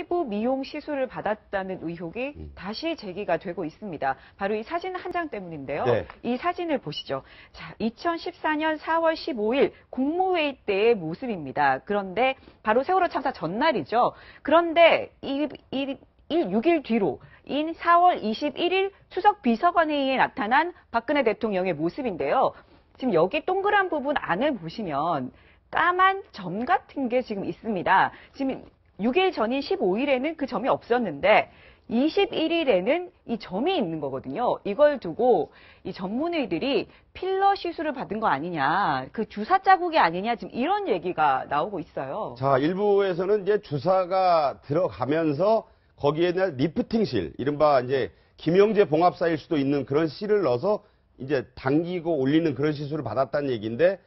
피부 미용 시술을 받았다는 의혹이 다시 제기가 되고 있습니다. 바로 이 사진 한 장 때문인데요. 네. 이 사진을 보시죠. 자, 2014년 4월 15일 국무회의 때의 모습입니다. 그런데 바로 세월호 참사 전날이죠. 그런데 6일 뒤로 인 4월 21일 수석 비서관회의에 나타난 박근혜 대통령의 모습인데요. 지금 여기 동그란 부분 안을 보시면 까만 점 같은 게 지금 있습니다. 지금 6일 전인 15일에는 그 점이 없었는데 21일에는 이 점이 있는 거거든요. 이걸 두고 이 전문의들이 필러 시술을 받은 거 아니냐, 그 주사 자국이 아니냐, 지금 이런 얘기가 나오고 있어요. 자, 일부에서는 이제 주사가 들어가면서 거기에는 리프팅실, 이른바 이제 김영재 봉합사일 수도 있는 그런 실을 넣어서 이제 당기고 올리는 그런 시술을 받았다는 얘기인데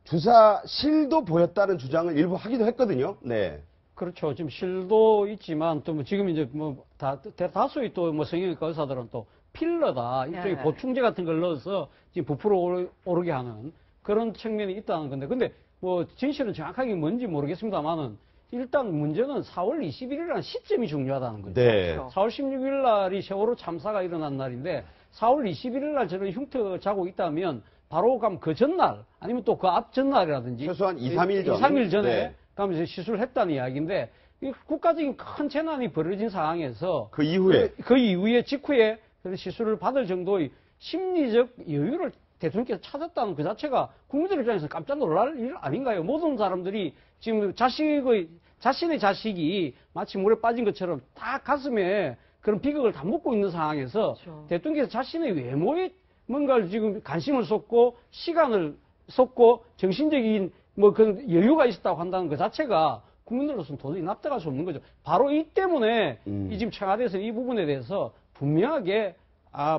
주사 실도 보였다는 주장을 일부 하기도 했거든요. 네. 그렇죠. 지금 실도 있지만 또 뭐 지금 이제 뭐 다수의 또 뭐 성형외과 의사들은 또 필러다 일종의 네. 보충제 같은 걸 넣어서 지금 부풀어 오르게 하는 그런 측면이 있다는 건데, 근데 뭐 진실은 정확하게 뭔지 모르겠습니다만은 일단 문제는 4월 21일이라는 시점이 중요하다는 거죠. 네. 4월 16일 날이 세월호 참사가 일어난 날인데 4월 21일 날 저런 흉터 자국이 있다면 바로 가면 그 전날 아니면 또 그 앞 전날이라든지 최소한 2, 3일 전. 2, 3일 전에 네. 가면 이제 시술을 했다는 이야기인데 이 국가적인 큰 재난이 벌어진 상황에서 그 이후에 그 이후에 직후에 그런 시술을 받을 정도의 심리적 여유를 대통령께서 찾았다는 그 자체가 국민들 입장에서 깜짝 놀랄 일 아닌가요? 모든 사람들이 지금 자신의 자식이 마치 물에 빠진 것처럼 다 가슴에 그런 비극을 다 묻고 있는 상황에서 그렇죠. 대통령께서 자신의 외모에 뭔가를 지금 관심을 쏟고 시간을 쏟고 정신적인 뭐 그런 여유가 있었다고 한다는 그 자체가 국민들로서는 도저히 납득할 수 없는 거죠. 바로 이 때문에 이 지금 청와대에서 이 부분에 대해서 분명하게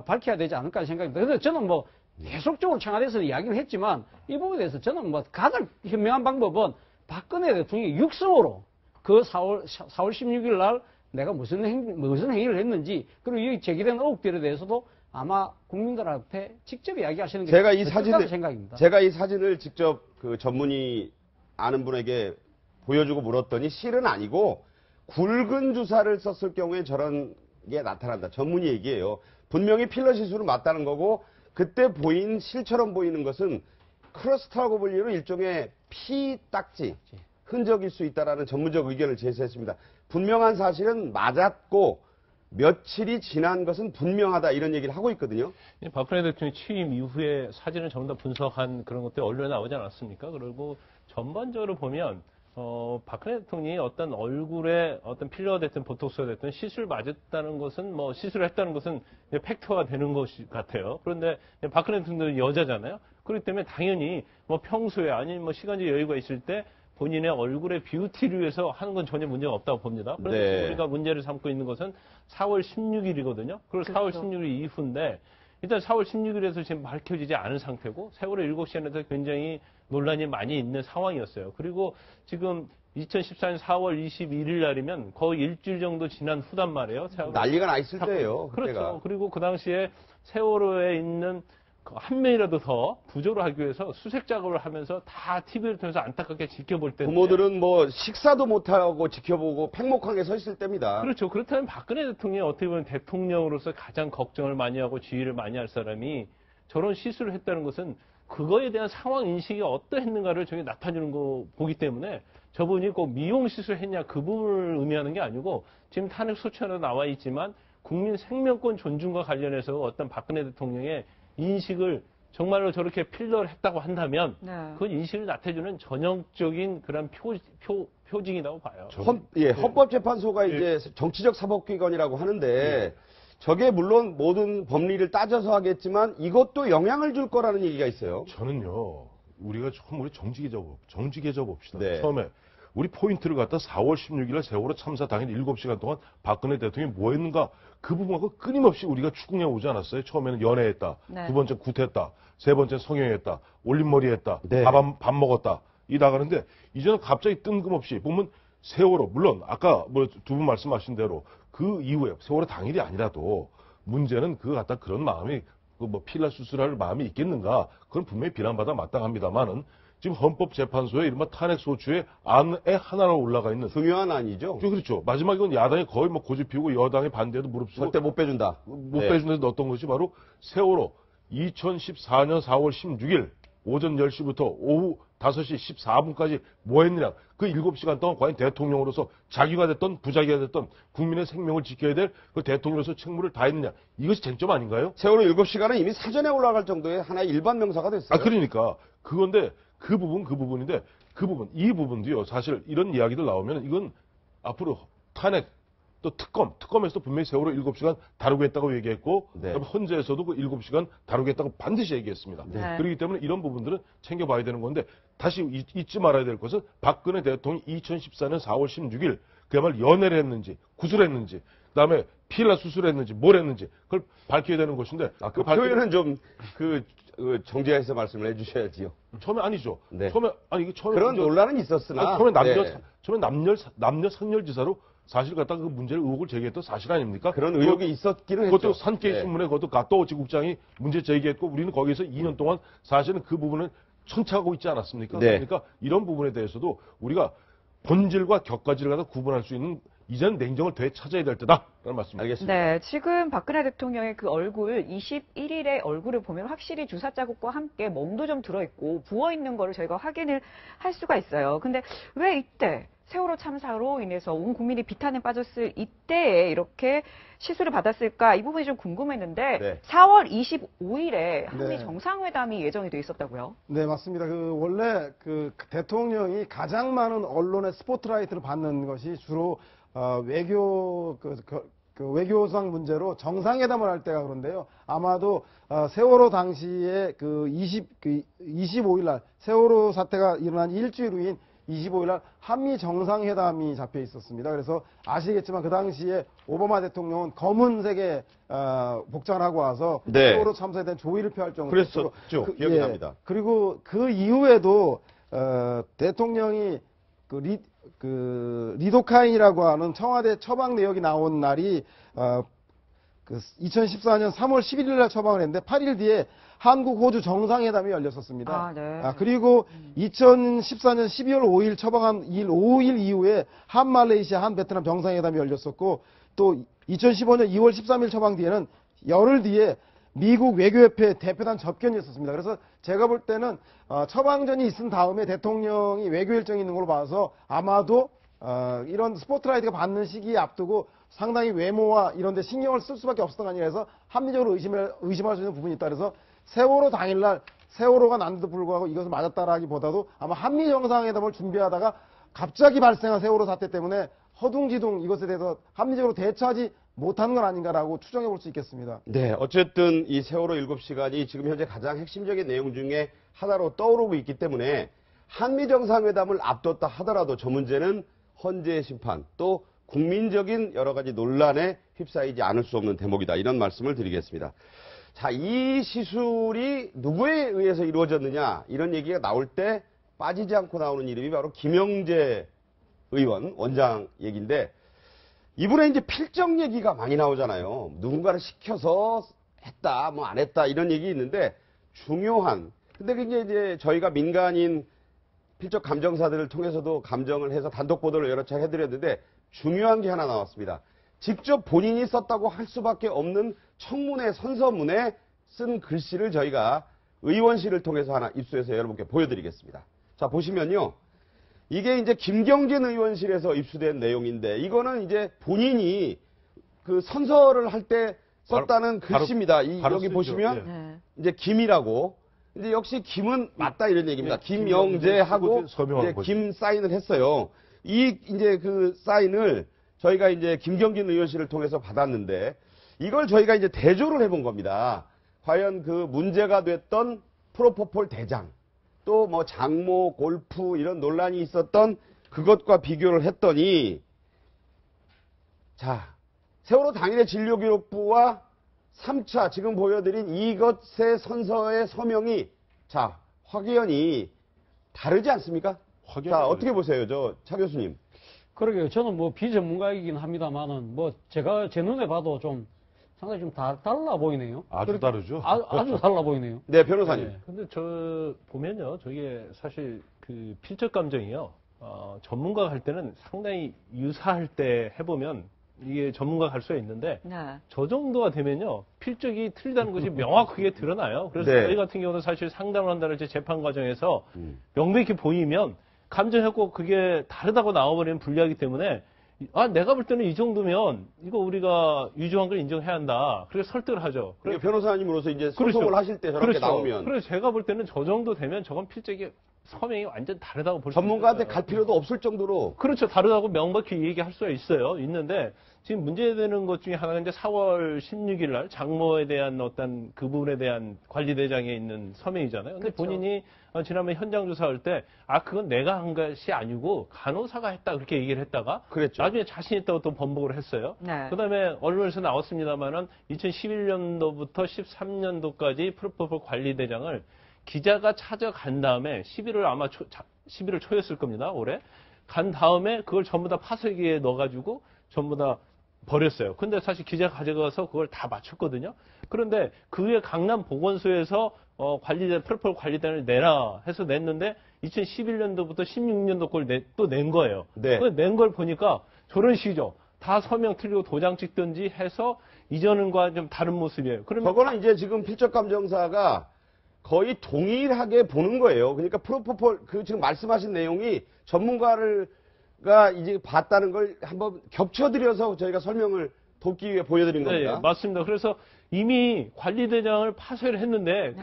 밝혀야 되지 않을까 생각합니다. 그래서 저는 뭐 계속적으로 청와대에서 이야기를 했지만 이 부분에 대해서 저는 뭐 가장 현명한 방법은 박근혜 대통령이 육성으로 그 4월 16일 날 내가 무슨 행위를 했는지 그리고 이 제기된 의혹들에 대해서도 아마 국민들 앞에 직접 이야기하시는 게 제가 이 더 사진을 좋다고 생각입니다. 제가 이 사진을 직접 그 전문의 아는 분에게 보여주고 물었더니 실은 아니고 굵은 주사를 썼을 경우에 저런 게 나타난다. 전문의 얘기예요. 분명히 필러 시술은 맞다는 거고 그때 보인 실처럼 보이는 것은 크러스트라고 불리는 일종의 피 딱지 흔적일 수 있다라는 전문적 의견을 제시했습니다. 분명한 사실은 맞았고 며칠이 지난 것은 분명하다 이런 얘기를 하고 있거든요. 박근혜 대통령 취임 이후에 사진을 전부 다 분석한 그런 것들이 언론에 나오지 않았습니까? 그리고 전반적으로 보면 박근혜 대통령이 어떤 얼굴에 어떤 필러가 됐든 보톡스가 됐든 시술 맞았다는 것은 뭐 시술했다는 것은 이제 팩트가 되는 것 같아요. 그런데 박근혜 대통령은 여자잖아요. 그렇기 때문에 당연히 뭐 평소에 아니면 뭐 시간적 여유가 있을 때 본인의 얼굴의 뷰티를 위해서 하는 건 전혀 문제가 없다고 봅니다. 그런데 네. 지금 우리가 문제를 삼고 있는 것은 4월 16일이거든요. 그리고 4월 16일 이후인데 일단 4월 16일에서 지금 밝혀지지 않은 상태고 세월호 7시간에서 굉장히 논란이 많이 있는 상황이었어요. 그리고 지금 2014년 4월 21일 날이면 거의 일주일 정도 지난 후단 말이에요. 난리가 나 있을 때예요. 그렇죠. 그때가. 그리고 그 당시에 세월호에 있는 한 명이라도 더 구조를 하기 위해서 수색 작업을 하면서 다 TV를 통해서 안타깝게 지켜볼 때 부모들은 뭐 식사도 못하고 지켜보고 팽목하게 서 있을 때입니다. 그렇죠. 그렇다면 박근혜 대통령이 어떻게 보면 대통령으로서 가장 걱정을 많이 하고 지휘를 많이 할 사람이 저런 실수를 했다는 것은 그거에 대한 상황 인식이 어떠했는가를 저게 나타내는 거 보기 때문에 저분이 꼭 미용 시술을 했냐 그 부분을 의미하는 게 아니고 지금 탄핵 소추안에 나와 있지만 국민 생명권 존중과 관련해서 어떤 박근혜 대통령의 인식을 정말로 저렇게 필러를 했다고 한다면 네. 그 인식을 나타내주는 전형적인 그런 표징이라고 봐요. 헌법재판소가 이제 정치적 사법기관이라고 하는데 저게 물론 모든 법리를 따져서 하겠지만 이것도 영향을 줄 거라는 얘기가 있어요. 저는요, 우리가 처음 우리 정직해져 봅시다. 네. 처음에 우리 포인트를 갖다 4월 16일 세월호 참사 당일 7시간 동안 박근혜 대통령이 뭐 했는가 그 부분하고 끊임없이 우리가 추궁해 오지 않았어요. 처음에는 연애했다. 네. 두 번째 구태했다. 세 번째 성형했다. 올림머리 했다. 네. 밥 먹었다. 이 나가는데 이제는 갑자기 뜬금없이 보면 세월호 물론 아까 뭐 두 분 말씀하신 대로 그 이후에 세월호 당일이 아니라도 문제는 그거 갖다 그런 마음이 그 뭐 필러 수술할 마음이 있겠는가 그건 분명히 비난받아 마땅합니다만은 지금 헌법재판소에 이른바 탄핵소추의 안에 하나로 올라가 있는. 중요한 안이죠. 그렇죠. 마지막에 야당이 거의 뭐 고집 피우고 여당의 반대도 무릅쓰고. 절대 못 빼준다. 못 네. 빼준 데서 넣었던 것이 바로 세월호 2014년 4월 16일 오전 10시부터 오후 5시 14분까지 뭐 했느냐. 그 7시간 동안 과연 대통령으로서 자기가 됐던 부자기가 됐던 국민의 생명을 지켜야 될 그 대통령으로서 책무를 다했느냐. 이것이 쟁점 아닌가요? 세월호 7시간은 이미 사전에 올라갈 정도의 하나의 일반 명사가 됐어요. 그러니까 그건데 부분인데 이 부분도요. 사실 이런 이야기들 나오면 이건 앞으로 탄핵 또 특검에서도 분명히 세월호 7시간 다루겠다고 얘기했고 네. 그다음에 헌재에서도 그 7시간 다루겠다고 반드시 얘기했습니다. 네. 그렇기 때문에 이런 부분들은 챙겨봐야 되는 건데 다시 잊지 말아야 될 것은 박근혜 대통령이 2014년 4월 16일 그야말로 연애를 했는지 구술을 했는지 그다음에 필라 수술을 했는지 뭘 했는지 그걸 밝혀야 되는 것인데 그 표현은 좀 정제해서 말씀을 해주셔야지요. 처음에 아니죠. 네. 처음에 이게 처음에 그런 논란은 있었으나 처음에 남녀 선열지사로 사실 갖다가 그 문제를 의혹을 제기했던 사실 아닙니까? 그런 의혹이 있었기는 그것도 했죠. 산케이 네. 신문에 그것도 가토우치 국장이 문제 제기했고 우리는 거기서 2년 동안 사실은 그 부분을 천착하고 있지 않았습니까? 네. 그러니까 이런 부분에 대해서도 우리가 본질과 격가지를 갖다 구분할 수 있는 이제는 냉정을 되찾아야 될 때다라는 말씀입니다. 알겠습니다. 네, 지금 박근혜 대통령의 그 얼굴, 21일의 얼굴을 보면 확실히 주사 자국과 함께 멍도 좀 들어있고 부어있는 거를 저희가 확인을 할 수가 있어요. 근데 왜 이때 세월호 참사로 인해서 온 국민이 비탄에 빠졌을 이때에 이렇게 시술을 받았을까? 이 부분이 좀 궁금했는데 네. 4월 25일에 한미 네. 정상회담이 예정이 돼 있었다고요? 네, 맞습니다. 원래 대통령이 가장 많은 언론의 스포트라이트를 받는 것이 주로 외교 외교상 문제로 정상회담을 할 때가 그런데요. 아마도 세월호 당시에 25일 날 세월호 사태가 일어난 일주일 후인 25일 날 한미 정상회담이 잡혀 있었습니다. 그래서 아시겠지만 그 당시에 오바마 대통령은 검은색의 복장을 하고 와서 네. 세월호 참사에 대한 조의를 표할 정도로 그랬었죠. 기억이 납니다. 그리고 그 이후에도 대통령이 리도카인이라고 하는 청와대 처방 내역이 나온 날이 2014년 3월 11일 날 처방을 했는데 8일 뒤에 한국 호주 정상회담이 열렸었습니다. 아, 네. 그리고 2014년 12월 5일 처방한 5일 이후에 한 말레이시아 한 베트남 정상회담이 열렸었고 또 2015년 2월 13일 처방 뒤에는 열흘 뒤에 미국 외교협회 대표단 접견이 있었습니다. 그래서 제가 볼 때는 처방전이 있은 다음에 대통령이 외교 일정이 있는 걸로 봐서 아마도 이런 스포트라이트가 받는 시기에 앞두고 상당히 외모와 이런 데 신경을 쓸 수밖에 없었던 거 아니라 해서 합리적으로 의심할 수 있는 부분이 있다. 그래서 세월호 당일날 세월호가 난데도 불구하고 이것을 맞았다라기보다도 아마 한미 정상회담을 준비하다가 갑자기 발생한 세월호 사태 때문에 허둥지둥 이것에 대해서 합리적으로 대처하지 못한 건 아닌가라고 추정해 볼 수 있겠습니다. 네, 어쨌든 이 세월호 7시간이 지금 현재 가장 핵심적인 내용 중에 하나로 떠오르고 있기 때문에 한미 정상회담을 앞뒀다 하더라도 저 문제는 헌재의 심판 또 국민적인 여러 가지 논란에 휩싸이지 않을 수 없는 대목이다. 이런 말씀을 드리겠습니다. 자, 이 시술이 누구에 의해서 이루어졌느냐 이런 얘기가 나올 때 빠지지 않고 나오는 이름이 바로 김영재 의원 원장 얘기인데 이분의 이제 필적 얘기가 많이 나오잖아요. 누군가를 시켜서 했다, 뭐 안 했다 이런 얘기 있는데 중요한 근데 그게 이제 저희가 민간인 필적 감정사들을 통해서도 감정을 해서 단독 보도를 여러 차례 해드렸는데 중요한 게 하나 나왔습니다. 직접 본인이 썼다고 할 수밖에 없는 청문회 선서문에 쓴 글씨를 저희가 의원실을 통해서 하나 입수해서 여러분께 보여드리겠습니다. 자, 보시면요. 이게 이제 김경진 의원실에서 입수된 내용인데 이거는 이제 본인이 그 선서를 할 때 썼다는 글씨입니다. 여기 쓰죠. 보시면 예. 네. 이제 김이라고. 근데 역시 김은 맞다 이런 얘기입니다. 김영재하고 서명하는 이제 거죠. 김 사인을 했어요. 이제 그 사인을 저희가 이제 김경진 의원실을 통해서 받았는데 이걸 저희가 이제 대조를 해본 겁니다. 과연 그 문제가 됐던 프로포폴 대장 또 뭐 장모, 골프 이런 논란이 있었던 그것과 비교를 했더니 자 세월호 당일의 진료기록부와 3차 지금 보여드린 이것의 선서의 서명이 자 확연히 다르지 않습니까? 자 어떻게 보세요, 차 교수님? 그러게요. 저는 뭐 비전문가이긴 합니다만은 뭐 제가 제 눈에 봐도 좀 상당히 좀 달라 보이네요. 아주 다르죠. 아주 달라 보이네요. 네, 변호사님. 네. 근데 저 보면요, 저게 사실 그 필적 감정이요. 전문가 할 때는 상당히 유사할 때 해보면 이게 전문가 갈 수가 있는데 네. 저 정도가 되면요, 필적이 틀리다는 것이 명확하게 드러나요. 그래서 네. 저희 같은 경우는 사실 상담을 한다는 재판 과정에서 명백히 보이면 감정하고 그게 다르다고 나와버리면 불리하기 때문에 내가 볼 때는 이 정도면 이거 우리가 위조한 걸 인정해야 한다. 그래서 설득을 하죠. 그러니까 변호사님으로서 이제 그렇죠. 소송을 하실 때 저렇게 그렇죠. 나오면 그래서 제가 볼 때는 저 정도 되면 저건 필적이 서명이 완전 다르다고 볼 수 있어요. 전문가한테 갈 필요도 없을 정도로 그렇죠. 다르다고 명백히 얘기할 수가 있어요. 있는데 지금 문제되는 것 중에 하나가 이제 4월 16일 날 장모에 대한 어떤 그 부분에 대한 관리대장에 있는 서명이잖아요. 근데 그렇죠. 본인이 지난번 현장 조사할 때 그건 내가 한 것이 아니고 간호사가 했다 그렇게 얘기를 했다가 그랬죠. 나중에 자신 있다고 또 번복을 했어요. 네. 그다음에 언론에서 나왔습니다만은 2011년도부터 13년도까지 프로포폴 관리대장을 기자가 찾아간 다음에 11월 초였을 겁니다. 올해. 간 다음에 그걸 전부 다 파쇄기에 넣어가지고 전부 다 버렸어요. 근데 사실 기자 가져가서 그걸 다 맞췄거든요. 그런데 그 후에 강남 보건소에서 프로포폴 관리대장을 내라 해서 냈는데 2011년도부터 16년도 걸 또 낸 거예요. 네. 낸 걸 보니까 저런 식이죠. 다 서명 틀리고 도장 찍든지 해서 이전과 좀 다른 모습이에요. 그러면 저거는 이제 지금 필적감정사가 거의 동일하게 보는 거예요. 그러니까 프로포폴 그 지금 말씀하신 내용이 전문가가 이제 봤다는 걸 한번 겹쳐드려서 저희가 설명을 돕기 위해 보여드린 겁니다. 네, 맞습니다. 그래서 이미 관리대장을 파쇄를 했는데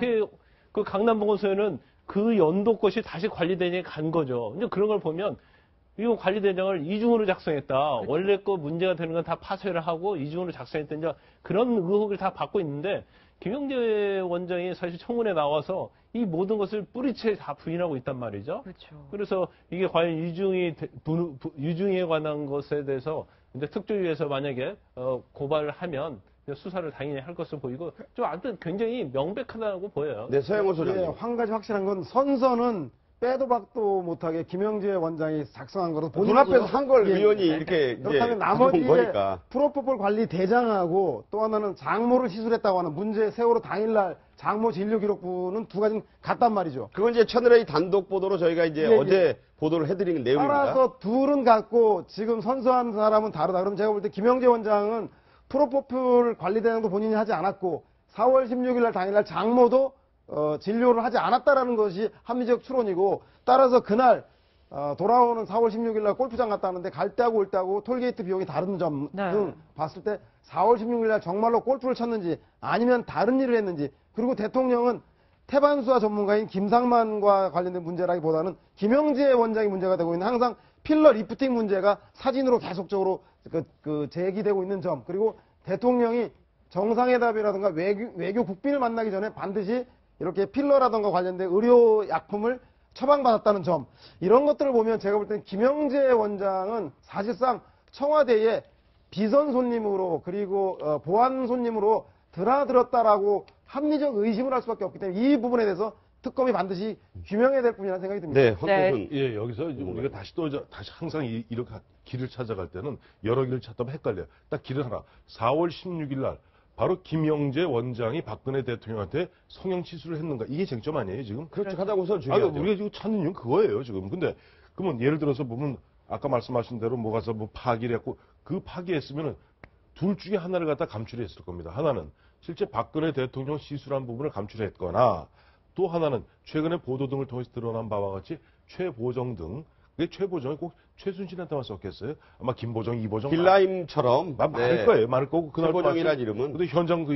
그 강남보건소에는 그 연도 것이 다시 관리대장에 간 거죠. 이제 그런 걸 보면 이거 관리대장을 이중으로 작성했다. 그렇죠. 원래 거 문제가 되는 건 다 파쇄를 하고 이중으로 작성했다. 이제 그런 의혹을 다 받고 있는데 김영재 원장이 사실 청문회 나와서 이 모든 것을 뿌리채 다 부인하고 있단 말이죠. 그렇죠. 그래서 이게 과연 유중에 관한 것에 대해서 이제 특조위에서 만약에 고발을 하면 수사를 당연히 할 것으로 보이고 좀 아무튼 굉장히 명백하다고 보여요. 네, 서영호 소장님. 네, 한 가지 확실한 건 선서는 빼도 박도 못하게 김영재 원장이 작성한 거로 눈앞에서 한 걸 예. 위원이 이렇게 이제 그렇다면 가져온 나머지 거니까. 프로포폴 관리 대장하고 또 하나는 장모를 시술했다고 하는 문제 세월호 당일날 장모 진료 기록부는 두 가지는 같단 말이죠. 그건 이제 채널A 단독 보도로 저희가 이제 예, 어제 보도를 해드린 내용입니다. 따라서 둘은 같고 지금 선서한 사람은 다르다. 그럼 제가 볼 때 김영재 원장은 프로포폴 관리 대장도 본인이 하지 않았고 4월 16일 날 당일날 장모도 진료를 하지 않았다라는 것이 합리적 추론이고 따라서 그날 돌아오는 4월 16일 날 골프장 갔다 왔는데 갈 때하고 올 때하고 톨게이트 비용이 다른 점 네. 등 봤을 때 4월 16일 날 정말로 골프를 쳤는지 아니면 다른 일을 했는지 그리고 대통령은 태반수화 전문가인 김상만과 관련된 문제라기보다는 김영재 원장이 문제가 되고 있는 항상 필러 리프팅 문제가 사진으로 계속적으로 제기되고 있는 점 그리고 대통령이 정상회담이라든가 외교 국빈을 만나기 전에 반드시 이렇게 필러라든가 관련된 의료약품을 처방받았다는 점 이런 것들을 보면 제가 볼 때는 김영재 원장은 사실상 청와대에 비선 손님으로 그리고 보안 손님으로 드나들었다라고 합리적 의심을 할 수밖에 없기 때문에 이 부분에 대해서 특검이 반드시 규명해야 될 부분이라는 생각이 듭니다. 네, 헌법은 예, 여기서 이제 우리가 다시 항상 이렇게 길을 찾아갈 때는 여러 길을 찾다 보면 헷갈려요. 딱 길을 하나. 4월 16일 날 바로 김영재 원장이 박근혜 대통령한테 성형 치수를 했는가? 이게 쟁점 아니에요, 지금? 그렇죠. 가장 우선 중요하죠. 우리가 지금 찾는 이유는 그거예요, 지금. 근데 그러면 예를 들어서 보면 아까 말씀하신 대로 뭐 가서 뭐 파기를 했고 그 파기했으면은 둘 중에 하나를 갖다 감출했을 겁니다. 하나는 실제 박근혜 대통령 시술한 부분을 감출했거나 또 하나는 최근에 보도 등을 통해서 드러난 바와 같이 최보정 등 그게 최보정이 꼭 최순실한테만 썼겠어요? 아마 김보정, 이보정 빌라임처럼 많을 거예요. 많을 거고 그날 최보정이라는 이름은 근데 현장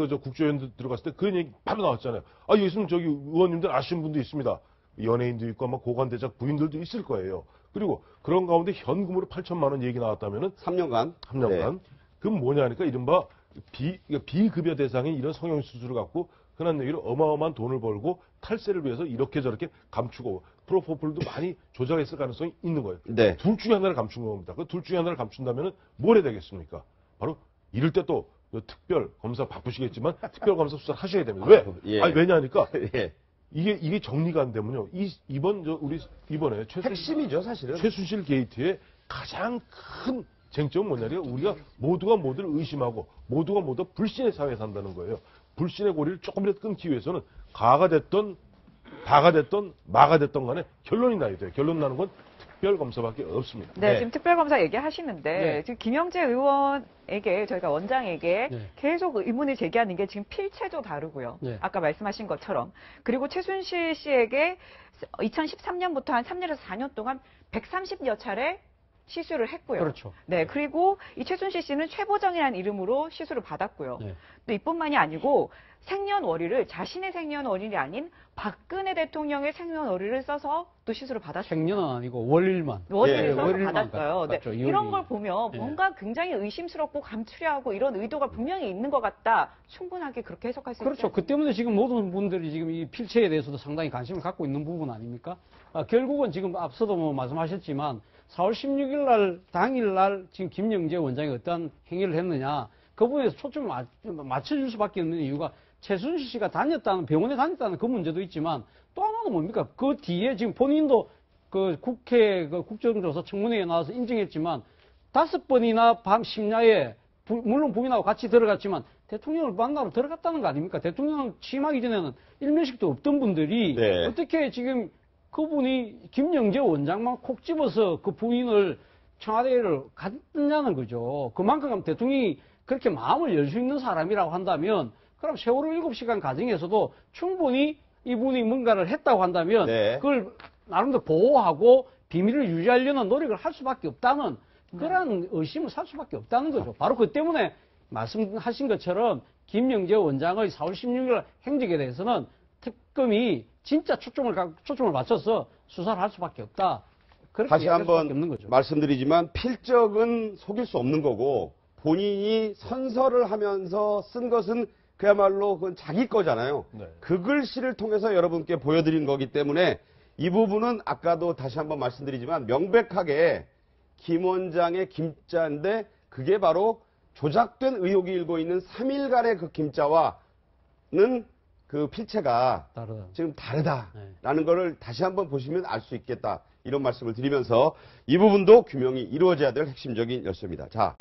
저 국조위원 들어갔을 때 그런 얘기 바로 나왔잖아요. 여기 있으면 저기 의원님들 아시는 분도 있습니다. 연예인도 있고 아마 고관대작 부인들도 있을 거예요. 그리고 그런 가운데 현금으로 8천만 원 얘기 나왔다면은 3년간. 3년간. 네. 그럼 뭐냐니까 이른바 비급여 대상인 이런 성형수술을 갖고 흔한 얘기로 어마어마한 돈을 벌고 탈세를 위해서 이렇게 저렇게 감추고 프로포폴도 많이 조작했을 가능성이 있는 거예요. 네. 둘 중에 하나를 감춘 겁니다. 그 둘 중에 하나를 감춘다면 뭘 해야 되겠습니까? 바로 이럴 때 또 특별 검사 바쁘시겠지만 특별 검사 수사를 하셔야 됩니다. 왜? 예. 왜냐하니까 예. 이게 정리가 안 되면요. 우리 이번에 핵심이죠, 사실은. 최순실 게이트의 가장 큰 쟁점은 뭐냐면 우리가 모두가 모두를 의심하고 모두가 모두 불신의 사회에 산다는 거예요. 불신의 고리를 조금이라도 끊기 위해서는 가가 됐던 다가 됐던 마가 됐던 간에 결론이 나야 돼요. 결론 나는 건 특별검사밖에 없습니다. 네, 네. 지금 특별검사 얘기하시는데 네. 지금 김영재 의원에게 저희가 원장에게 네. 계속 의문을 제기하는 게 지금 필체도 다르고요. 네. 아까 말씀하신 것처럼 그리고 최순실 씨에게 2013년부터 한 3년에서 4년 동안 130여 차례 시술을 했고요. 그렇죠. 네, 그리고 이 최순실 씨는 최보정이라는 이름으로 시술을 받았고요. 네. 또 이뿐만이 아니고 생년월일을 자신의 생년월일이 아닌 박근혜 대통령의 생년월일을 써서 또 시술을 받았습니다. 생년은 아니고 월일만. 월일을 예, 써서 월일만 받았어요. 네, 받죠. 이런 걸 보면 예. 뭔가 굉장히 의심스럽고 감추려하고 이런 의도가 분명히 있는 것 같다. 충분하게 그렇게 해석할 수 그렇죠. 있죠. 그 때문에 지금 모든 분들이 지금 이 필체에 대해서도 상당히 관심을 갖고 있는 부분 아닙니까? 결국은 지금 앞서도 뭐 말씀하셨지만 4월 16일 날 당일 날 지금 김영재 원장이 어떠한 행위를 했느냐 그 부분에서 초점을 맞춰줄 수밖에 없는 이유가 최순실 씨가 병원에 다녔다는 그 문제도 있지만 또 하나는 뭡니까? 그 뒤에 지금 본인도 그 국회 그 국정조사 청문회에 나와서 인정했지만 5번이나 밤 심야에 물론 부인하고 같이 들어갔지만 대통령을 만나러 들어갔다는 거 아닙니까? 대통령 취임하기 전에는 일면식도 없던 분들이 네. 어떻게 지금 그분이 김영재 원장만 콕 집어서 그 부인을 청와대를 갔느냐는 거죠. 그만큼 대통령이 그렇게 마음을 열 수 있는 사람이라고 한다면 그럼 세월호 7시간 과정에서도 충분히 이분이 뭔가를 했다고 한다면 네. 그걸 나름대로 보호하고 비밀을 유지하려는 노력을 할 수밖에 없다는 그런 의심을 살 수밖에 없다는 거죠. 바로 그 때문에 말씀하신 것처럼 김영재 원장의 4월 16일 행적에 대해서는 특검이 진짜 초점을 맞춰서 수사를 할 수밖에 없다. 그렇게 다시 얘기할 수밖에 한번 없는 거죠. 말씀드리지만 필적은 속일 수 없는 거고 본인이 선서를 하면서 쓴 것은 그야말로 그건 자기 거잖아요. 네. 그 글씨를 통해서 여러분께 보여드린 거기 때문에 이 부분은 아까도 다시 한번 말씀드리지만 명백하게 김 원장의 김자인데 그게 바로 조작된 의혹이 일고 있는 3일간의 그 김자와는 그 필체가 다르다. 지금 다르다라는 네. 거를 다시 한번 보시면 알 수 있겠다. 이런 말씀을 드리면서 이 부분도 규명이 이루어져야 될 핵심적인 열쇠입니다. 자.